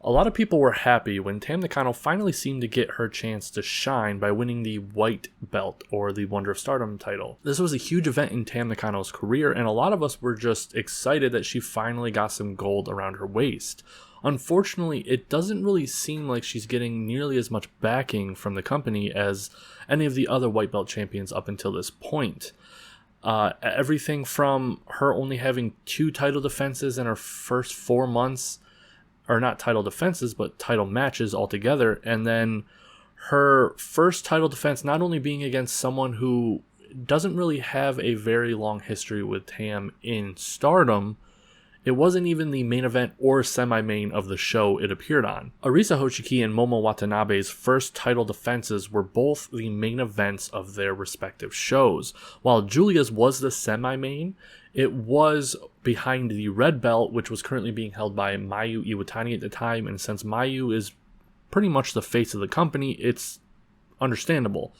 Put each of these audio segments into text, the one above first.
A lot of people were happy when Tam Nakano finally seemed to get her chance to shine by winning the white belt, or the Wonder of Stardom title. This was a huge event in Tam Nakano's career, and a lot of us were just excited that she finally got some gold around her waist. Unfortunately, it doesn't really seem like she's getting nearly as much backing from the company as any of the other white belt champions up until this point. Everything from her only having 2 title defenses in her first 4 months, or not title defenses, but title matches altogether, and then her first title defense not only being against someone who doesn't really have a very long history with Tam in Stardom. It wasn't even the main event or semi-main of the show it appeared on. Arisa Hoshiki and Momo Watanabe's first title defenses were both the main events of their respective shows. While Julia's was the semi-main, it was behind the red belt, which was currently being held by Mayu Iwatani at the time, and since Mayu is pretty much the face of the company, it's understandable.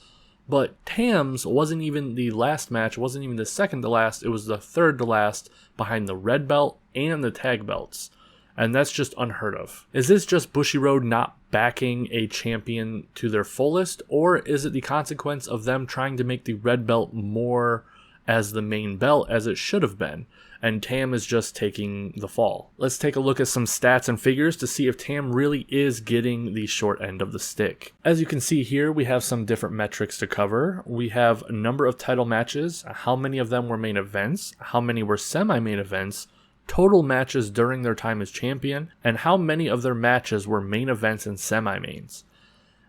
But Tam's wasn't even the last match, wasn't even the second to last, it was the third to last behind the red belt and the tag belts. And that's just unheard of. Is this just Bushiroad not backing a champion to their fullest, or is it the consequence of them trying to make the red belt more as the main belt as it should have been, and Tam is just taking the fall? Let's take a look at some stats and figures to see if Tam really is getting the short end of the stick. As you can see here, we have some different metrics to cover. We have a number of title matches, how many of them were main events, how many were semi-main events, total matches during their time as champion, and how many of their matches were main events and semi-mains.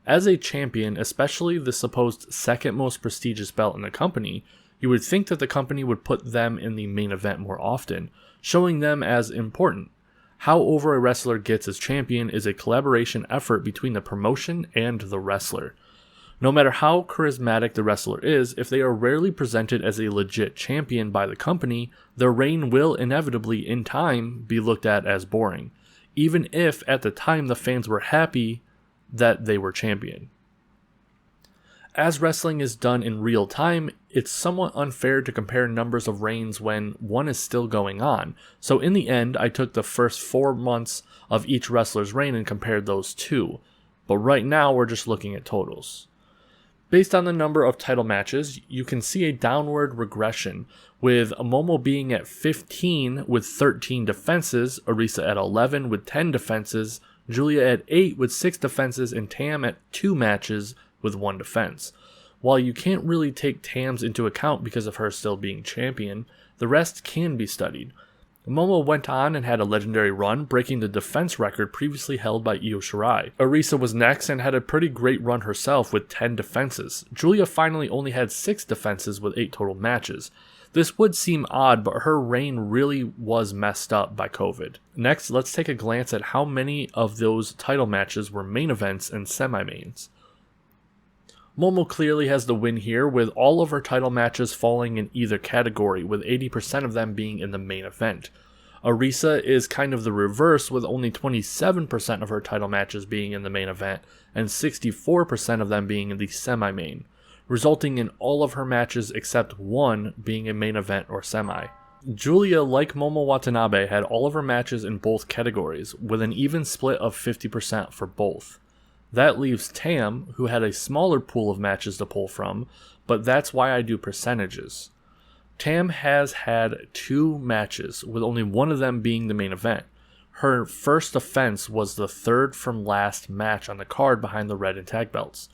As a champion, especially the supposed second most prestigious belt in the company, you would think that the company would put them in the main event more often, showing them as important. How over a wrestler gets as champion is a collaboration effort between the promotion and the wrestler. No matter how charismatic the wrestler is, if they are rarely presented as a legit champion by the company, their reign will inevitably, in time, be looked at as boring, even if at the time the fans were happy that they were champion. As wrestling is done in real time, it's somewhat unfair to compare numbers of reigns when one is still going on. So in the end, I took the first 4 months of each wrestler's reign and compared those two. But right now, we're just looking at totals. Based on the number of title matches, you can see a downward regression, with Momo being at 15 with 13 defenses, Arisa at 11 with 10 defenses, Julia at 8 with 6 defenses, and Tam at 2 matches with 1 defense. While you can't really take Tam's into account because of her still being champion, the rest can be studied. Momo went on and had a legendary run, breaking the defense record previously held by Io Shirai. Arisa was next and had a pretty great run herself with 10 defenses. Julia finally only had 6 defenses with 8 total matches. This would seem odd, but her reign really was messed up by COVID. Next, let's take a glance at how many of those title matches were main events and semi-mains. Momo clearly has the win here, with all of her title matches falling in either category, with 80% of them being in the main event. Arisa is kind of the reverse, with only 27% of her title matches being in the main event, and 64% of them being in the semi-main, resulting in all of her matches except one being a main event or semi. Julia, like Momo Watanabe, had all of her matches in both categories, with an even split of 50% for both. That leaves Tam, who had a smaller pool of matches to pull from, but that's why I do percentages. Tam has had 2 matches, with only one of them being the main event. Her first offense was the third from last match on the card behind the red and tag belts.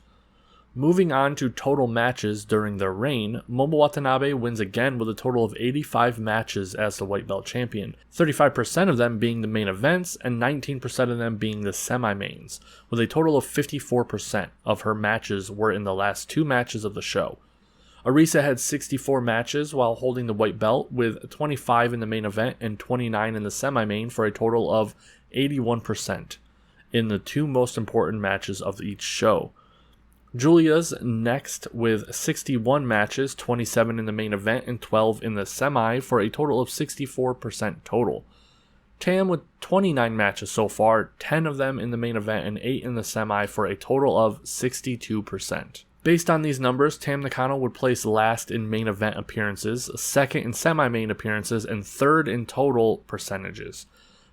Moving on to total matches during their reign, Momo Watanabe wins again with a total of 85 matches as the white belt champion, 35% of them being the main events and 19% of them being the semi-mains, with a total of 54% of her matches were in the last 2 matches of the show. Arisa had 64 matches while holding the white belt, with 25 in the main event and 29 in the semi-main, for a total of 81% in the 2 most important matches of each show. Julia's next with 61 matches, 27 in the main event and 12 in the semi, for a total of 64% total. Tam with 29 matches so far, 10 of them in the main event and 8 in the semi, for a total of 62%. Based on these numbers, Tam Nakano would place last in main event appearances, second in semi-main appearances, and third in total percentages.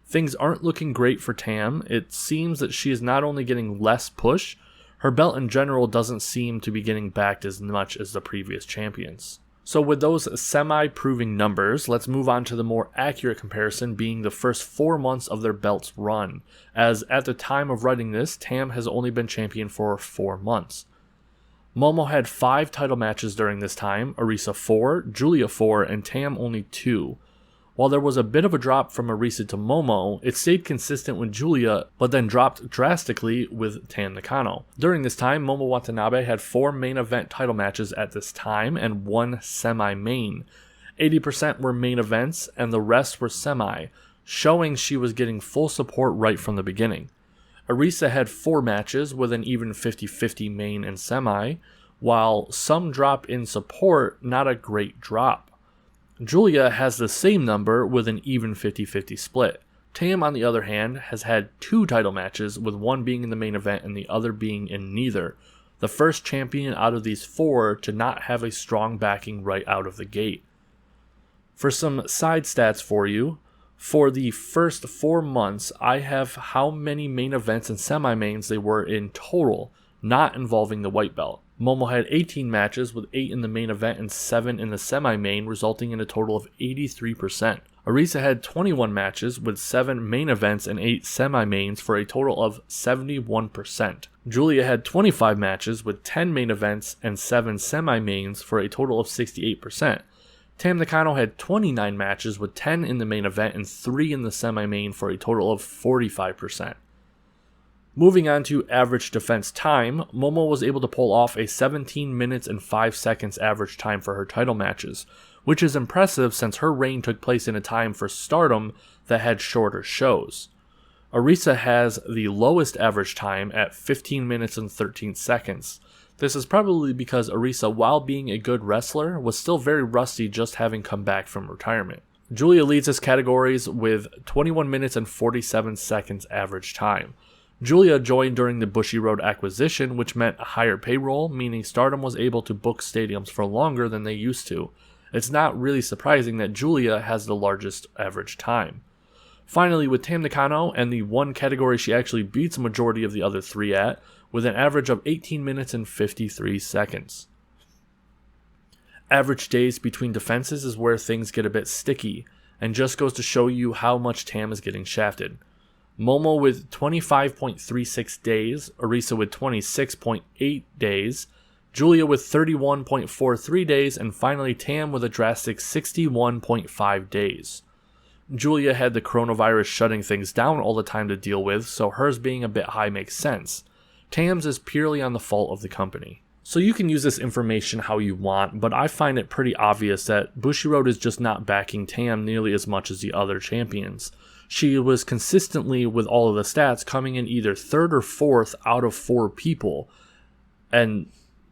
Things aren't looking great for Tam. It seems that she is not only getting less push, her belt in general doesn't seem to be getting backed as much as the previous champions. So with those semi-proving numbers, let's move on to the more accurate comparison being the first 4 months of their belt's run, as at the time of writing this, Tam has only been champion for 4 months. Momo had 5 title matches during this time, Arisa 4, Julia 4, and Tam only 2. While there was a bit of a drop from Arisa to Momo, it stayed consistent with Julia, but then dropped drastically with Tam Nakano. During this time, Momo Watanabe had 4 main event title matches at this time and 1 semi-main. 80% were main events and the rest were semi, showing she was getting full support right from the beginning. Arisa had 4 matches with an even 50-50 main and semi, while some drop in support, not a great drop. Julia has the same number with an even 50-50 split. Tam, on the other hand, has had 2 title matches, with one being in the main event and the other being in neither. The first champion out of these 4 to not have a strong backing right out of the gate. For some side stats for you, for the first 4 months, I have how many main events and semi-mains they were in total, not involving the white belt. Momo had 18 matches with 8 in the main event and 7 in the semi-main, resulting in a total of 83%. Arisa had 21 matches with 7 main events and 8 semi-mains for a total of 71%. Julia had 25 matches with 10 main events and 7 semi-mains for a total of 68%. Tam Nakano had 29 matches with 10 in the main event and 3 in the semi-main for a total of 45%. Moving on to average defense time, Momo was able to pull off a 17 minutes and 5 seconds average time for her title matches, which is impressive since her reign took place in a time for Stardom that had shorter shows. Arisa has the lowest average time at 15 minutes and 13 seconds. This is probably because Arisa, while being a good wrestler, was still very rusty just having come back from retirement. Julia leads his categories with 21 minutes and 47 seconds average time. Julia joined during the Bushiroad acquisition, which meant a higher payroll, meaning Stardom was able to book stadiums for longer than they used to. It's not really surprising that Julia has the largest average time. Finally, with Tam Nakano and the one category she actually beats a majority of the other 3 at, with an average of 18 minutes and 53 seconds. Average days between defenses is where things get a bit sticky, and just goes to show you how much Tam is getting shafted. Momo with 25.36 days, Arisa with 26.8 days, Julia with 31.43 days, and finally Tam with a drastic 61.5 days. Julia had the coronavirus shutting things down all the time to deal with, so hers being a bit high makes sense. Tam's is purely on the fault of the company. So you can use this information how you want, but I find it pretty obvious that Bushiroad is just not backing Tam nearly as much as the other champions. She was consistently, with all of the stats, coming in either 3rd or 4th out of 4 people, and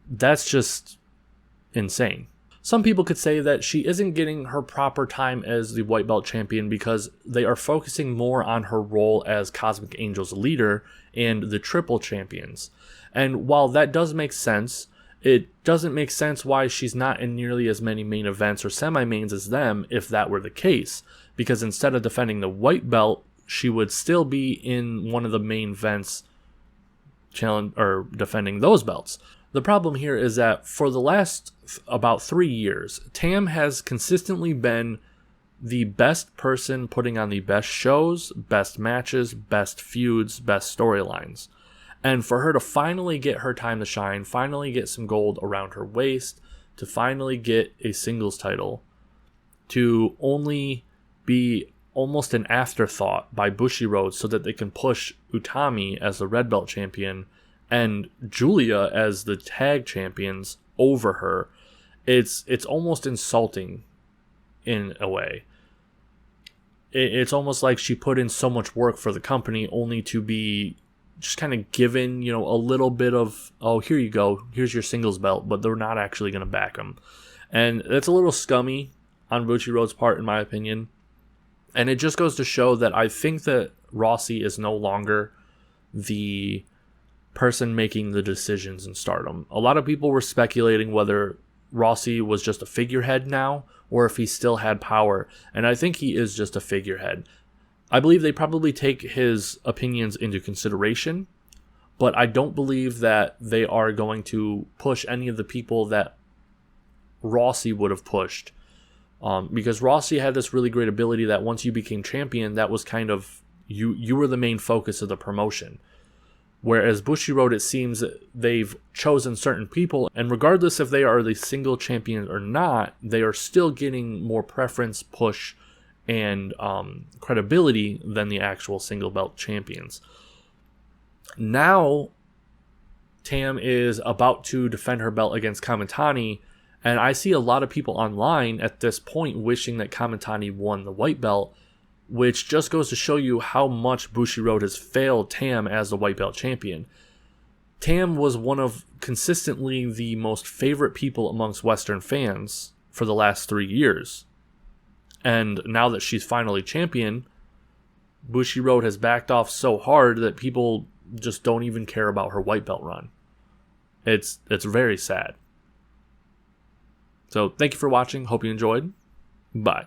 that's just insane. Some people could say that she isn't getting her proper time as the white belt champion because they are focusing more on her role as Cosmic Angel's leader and the triple champions. And while that does make sense, it doesn't make sense why she's not in nearly as many main events or semi-mains as them if that were the case. Because instead of defending the white belt, she would still be in one of the main events defending those belts. The problem here is that for the last about 3 years, Tam has consistently been the best person putting on the best shows, best matches, best feuds, best storylines. And for her to finally get her time to shine, finally get some gold around her waist, to finally get a singles title, to only be almost an afterthought by Bushiroad so that they can push Utami as the red belt champion and Julia as the tag champions over her, it's almost insulting in a way. It's almost like she put in so much work for the company only to be just kind of given, a little bit of, oh, here you go, here's your singles belt, but they're not actually going to back them. And that's a little scummy on Bushiroad's part, in my opinion. And it just goes to show that I think that Rossi is no longer the person making the decisions in Stardom. A lot of people were speculating whether Rossi was just a figurehead now or if he still had power. And I think he is just a figurehead. I believe they probably take his opinions into consideration, but I don't believe that they are going to push any of the people that Rossi would have pushed. Because Rossi had this really great ability that once you became champion, that was kind of, you were the main focus of the promotion. Whereas Bushiroad, it seems that they've chosen certain people, and regardless if they are the single champion or not, they are still getting more preference, push, and credibility than the actual single belt champions. Now, Tam is about to defend her belt against Kamitani, and I see a lot of people online at this point wishing that Kamitani won the white belt, which just goes to show you how much Bushiroad has failed Tam as the white belt champion. Tam was one of consistently the most favorite people amongst Western fans for the last 3 years. And now that she's finally champion, Bushiroad has backed off so hard that people just don't even care about her white belt run. It's very sad. So thank you for watching. Hope you enjoyed. Bye.